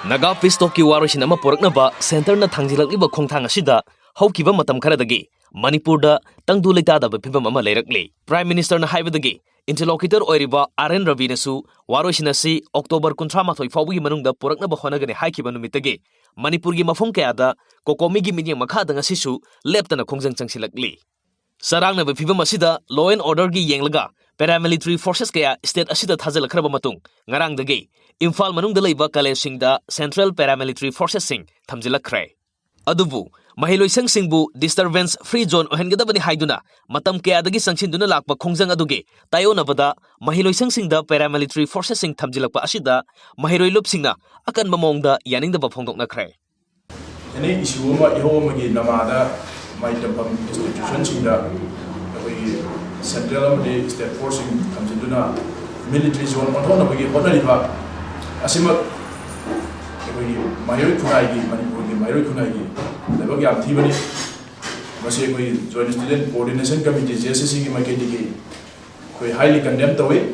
Naga Pistoki Warishin ama Poraknaba, Center na Tangzilak Kongtang Ashida, Hokiba Matam Karadagi, Manipurda, Tangdu Litada Pipam Mama Lerakli, Prime Minister na Haibadagi, Interlocutor Oiriba, Aren Ravinasu, Warishinasi, October Kuntramato, Fawi Manunda, Poraknaba Honagani Haikibanumitagi, Manipurgi Mafonkeada, Kokomigi Mini Makadang Sisu, Leptana Kongzang Changsilakli. Sarang na Pipam Asida, Law and Order Gi Yanglaga, Paramilitary Forces Kaya, State Asida Tazela Krabamatung, Ngarang the Gay. Imphal manung dalaiba college singda Central Paramilitary Forces sing thamjila kray. Adubu mahiloi singbu disturbance free zone ohengadabani haiduna matam kayadagi sangchinduna lakpa khongjang aduge tayonabada mahiloi singda Paramilitary Forces sing thamjilakpa asida mahiloi lupsingna akan mamongda yaningdaba phongdokna kray. Any issue ma ihomagi namada mai tampam institution singda Central State Force sing thamjinduna military zone onthona bagi honariba Asimak Mayuri Kunagi, Manipuri, Mayuri Kunagi, the Bagam Tibani, Massi, Joint Student Coordination Committee, JSC Maketi, highly condemned away.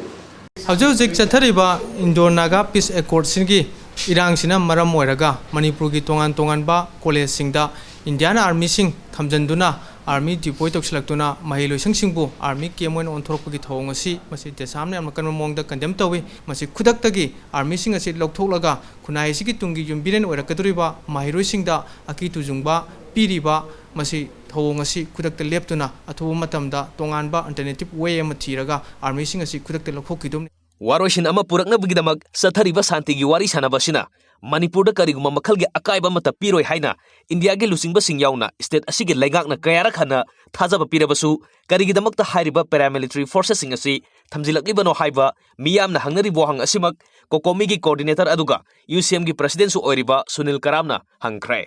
Hauzik Chatariba, Indo Naga Peace Accord Singi, Irang Sina Maram Moiraga, Manipuri Tongan Ba, Kole Singda, Indiana Army Sing, Tamjanduna, Army Depot of Selectuna, Mahilo Singbu, Army came on Tropaki Tongasi, Massi Desamne and Makanamong the condemned away, Massi Kudaktagi, Army Sing a seat Loktolaga, Kunai Sikitungi Jumbiran or a Katuriba, Mahiro Singda, Akitu Zumba, Piriba, Massi Tongasi, Kudakta Leptuna, Atumatamda, Tonganba, alternative way Matiraga, Army Sing a seat Kudakta Lokokidum. Waroshin ama Purakna Bigidamag, Satariba Santi Wari Sanabashina, Manipurda Kariguma Makalge Akaiba Mata Piro Haina, India Lusing Basing Yauna, State Asigi Legak na Kayarakana, Tazaba Pirabasu, Karigidamakta Hariba Paramilitary Forces Singasi, Tamzilakibano Haiba, Miyam na Hangari Bohang Asimak, Kokomigi Coordinator Aduga, UCMG President Su Oiriba, Sunil Karamna, Hangkray.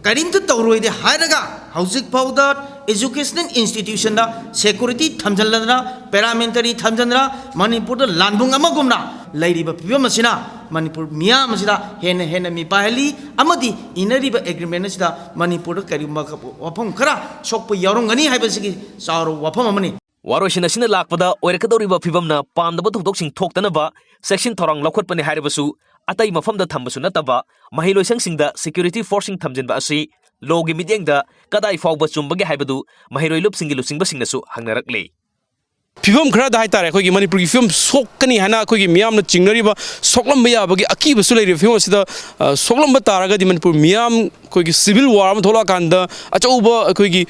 Karinta Tauroi de Haidaga, Housing Powder, Educational Institution, Security Tamjalana, Paramilitary Tamjandra, Manipur Landung Amagumna, Lady Bapimasina, Manipur Mia Masida, Hena Mipali, Amadi, Inariba Agreement, Manipur Karimaka, Wapam Kara, Shop Yorongani Habasiki, Saro Wapamani. Waroshinasina Lakpada, Orekadoriba Pivamna, Pandabatu Doxing Toktanaba, Section Torang Lokot Pani Haribasu, Atay mafam da thambasu nataba mahilo singda security forcing thamjinba asi logi midyengda kadai fawba chumbage haibadu mahiro lupsingi lusingba singnasu hangnarakle Pivum khara da haitare khoi Manipur gi film sokani hana khoi gi miyam na chingnariba soklam ba yabagi akiba su leiri film sida soklam ba taraga di Manipur miyam khoi gi civil war am thola kanda achauba khoi gi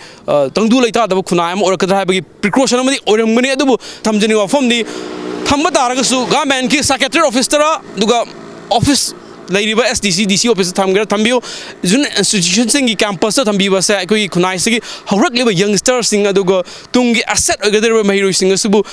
tangdu leita da khunai am or kadra habagi precaution amadi oramgani adubu thamjani wafam ni thamba taraga su government ki secretary office tara duga office Lady SDC, DC office Tamgar Tambio, Zun institution sing campus Tambiba say, Kunai Sigi, how regular youngsters sing Adugo, Tungi asset or gather Mahiro sing Subu,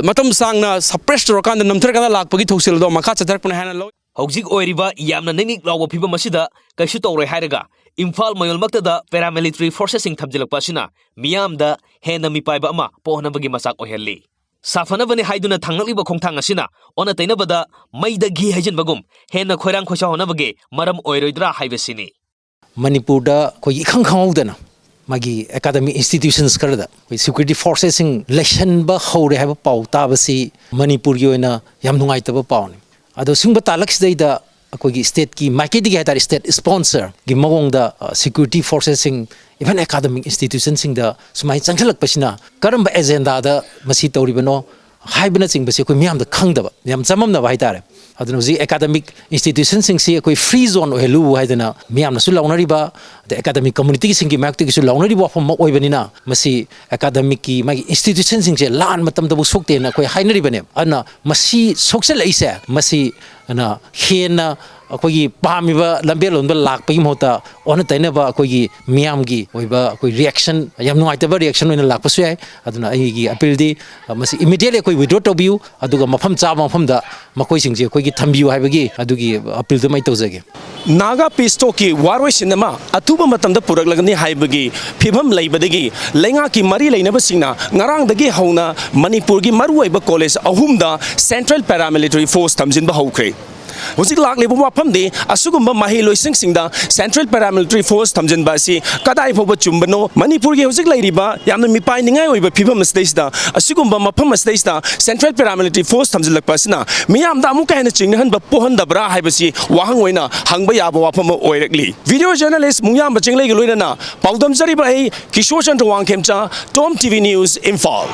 Matam Sangna, suppressed Rokan, the Namtrakana Lak Pagito Sildo, Makata Tarpana. Housing Oiriba, Yamna Ninik Law Pipa Masida, Kashito Haidaga, Imphal Mayol Maktada, Paramilitary Forces in Tabjila Pasina, Miam da, Hena Mipaibama, Pohanabagi Masak Oheli. Safanabani Haiduna Tangliba Kongtangasina, on a Tainabada, Maida Gi Hajan Bagum, Hena Koran Kosha Honabage, Madam Oirodra Hivesini. Manipurda Koyikang Haudana, Magi Academy Institutions Karada, with security forces in Leshanba Hode have a pow tabasi, Manipurio Yamnuaitaba pound. Ado Singbatalax data. Akogi state ki marketing hat state sponsor gi mawong da security forces sing even academic institutions sing da sumai changhalak pasina karamba agenda da masi tawribano haibana sing basi ko miyam da khangdaba yam chamam na baitare aduna ji academic institutions sing si ko free zone helu haidana miyam na su launariba the academic community sing gi marketing su launariba fam oibanina masi academic ki magi institutions sing je lan matam da bu sokte na ko hainari bane ana masi soksel aisa masi ana hena akogi pamiba lambe lon ba lak pai mota on tainaba akogi miam gi oiba akoi reaction yam nuaitaba reaction oina lak pasu ai aduna ai gi appeal di masi immediately akoi withdraw to biu aduga mafam cha mafam da makoi singje akogi thambiu haibagi adugi appeal da mai tawjage Naga Pistoki, Warway Cinema, Atuba Matam the Puraglani Haibagi, Pibam Labadagi, Lengaki Mari Lainabasina, Narang the Gihona, Manipurgi Marueba College, Ahumda, Central Paramilitary Force Tamzin Bahokre. ꯍꯧꯖꯤꯛ ꯂꯥꯛꯂꯤꯕ ꯋꯥꯐꯝꯗꯤ ꯑꯁꯤꯒꯨꯝꯕ ꯃꯍꯩꯂꯣꯏꯁꯪꯁꯤꯡꯗ central paramilitary force ꯊꯝꯖꯤꯟꯕ ꯑꯁꯤ ꯀꯗꯥꯏ ꯐꯥꯎꯕ ꯆꯨꯝꯕꯅꯣ ꯃꯅꯤꯄꯨꯔꯒꯤ ꯍꯧꯖꯤꯛ ꯂꯩꯔꯤꯕ ꯌꯥꯝꯅ ꯃꯤꯄꯥꯏꯅꯤꯡꯉꯥꯏ ꯑꯣꯏꯕ ꯐꯤꯕꯝ ꯑꯁꯤꯗꯩꯁꯤꯗ ꯑꯁꯤꯒꯨꯝꯕ ꯃꯐꯝ ꯑꯁꯤꯗꯩꯁꯤꯗ ꯁꯦꯟꯇ꯭ꯔꯦꯜ ꯄꯦꯔꯥꯃꯤꯂꯤꯇꯔꯤ ꯐꯣꯔꯁ ꯊꯝꯖꯤꯜꯂꯛꯄ ꯑꯁꯤꯅ ꯃꯤꯌꯥꯝꯗ ꯑꯃꯨꯛꯀ ꯍꯦꯟꯅ ꯆꯤꯡꯅꯍꯟꯕ ꯄꯣꯛꯍꯟꯗꯕ꯭ꯔꯥ ꯍꯥꯏꯕꯁꯤ ꯋꯥꯍꯪ ꯑꯣꯏꯅ ꯍꯪꯕ ꯌꯥꯕ ꯋꯥꯐꯝ ꯑꯃ ꯑꯣꯏꯔꯛꯂꯤ ꯚꯤꯗꯤꯑꯣ ꯖꯔꯅꯦꯂꯤꯁט ꯃꯨꯡꯌꯥꯝꯕ ꯆꯤꯡꯂꯩꯒ ꯂꯣꯏꯅꯅ ꯄꯥꯎꯗꯝꯖꯔꯤꯕ ꯑꯩ ꯀꯤꯁꯣꯔ ꯆꯟꯗ꯭ꯔ ꯋꯥꯡꯈꯦꯝꯆꯥ ꯇꯣꯝ ꯇꯤꯚꯤ ꯅ꯭ꯌꯨꯁ ꯏꯝꯐꯥꯜ